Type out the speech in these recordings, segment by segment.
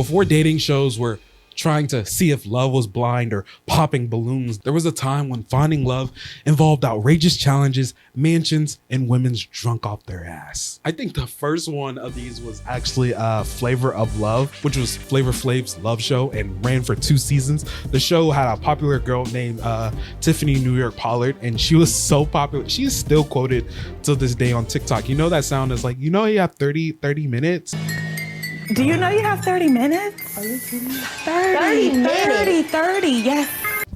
Before dating shows were trying to see if love was blind or popping balloons, there was a time when finding love involved outrageous challenges, mansions, and women's drunk off their ass. I think the first one of these was actually Flavor of Love, which was Flavor Flav's love show and ran for 2 seasons. The show had a popular girl named Tiffany New York Pollard, and she was so popular. She is still quoted to this day on TikTok. You know that sound is like, you know you have 30 minutes? Do you know you have 30 minutes? Are you kidding me? 30, yes.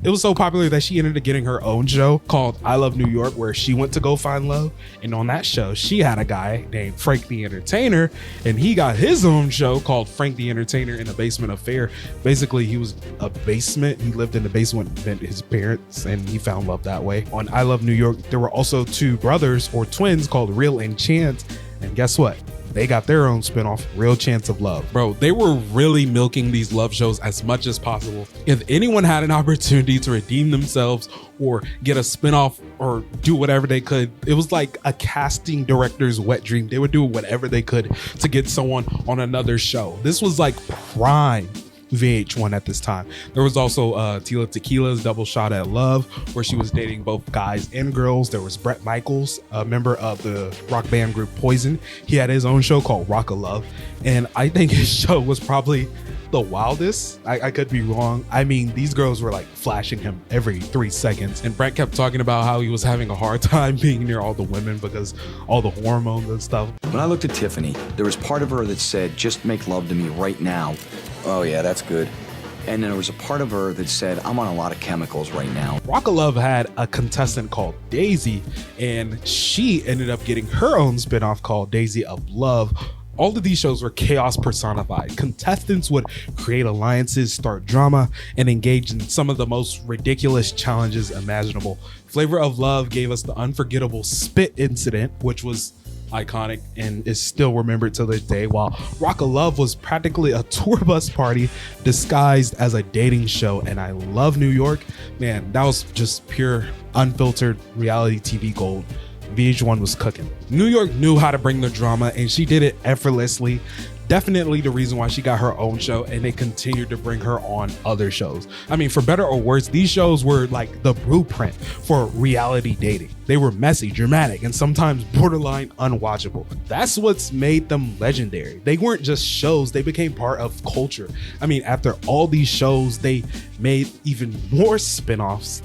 It was so popular that she ended up getting her own show called I Love New York, where she went to go find love. And on that show, she had a guy named Frank the Entertainer, and he got his own show called Frank the Entertainer in a Basement Affair. Basically, he was a basement. He lived in the basement with his parents, and he found love that way. On I Love New York, there were also 2 brothers or twins called Real and Chance. And guess what? They got their own spinoff, Real Chance of Love. Bro, they were really milking these love shows as much as possible. If anyone had an opportunity to redeem themselves or get a spinoff or do whatever they could, it was like a casting director's wet dream. They would do whatever they could to get someone on another show. This was like prime VH1 at this time. There was also Tila Tequila's Double Shot at Love, where she was dating both guys and girls. There was Bret Michaels, a member of the rock band group Poison. He had his own show called Rock of Love, and I think his show was probably the wildest. I could be wrong. I mean, these girls were like flashing him every 3 seconds, and Brett kept talking about how he was having a hard time being near all the women because all the hormones and stuff. When I looked at Tiffany, there was part of her that said, just make love to me right now. Oh yeah, that's good. And then there was a part of her that said, I'm on a lot of chemicals right now. Rock of Love had a contestant called Daisy, and she ended up getting her own spinoff called Daisy of Love. All of these shows were chaos personified. Contestants would create alliances, start drama, and engage in some of the most ridiculous challenges imaginable. Flavor of Love gave us the unforgettable spit incident, which was iconic and is still remembered to this day, while Rock of Love was practically a tour bus party disguised as a dating show. And I Love New York, man, that was just pure unfiltered reality TV gold. VH1 was cooking. New York knew how to bring the drama, and she did it effortlessly. Definitely the reason why she got her own show, and they continued to bring her on other shows. I mean, for better or worse, these shows were like the blueprint for reality dating. They were messy, dramatic, and sometimes borderline unwatchable. That's what's made them legendary. They weren't just shows, they became part of culture. I mean, after all these shows, they made even more spin-offs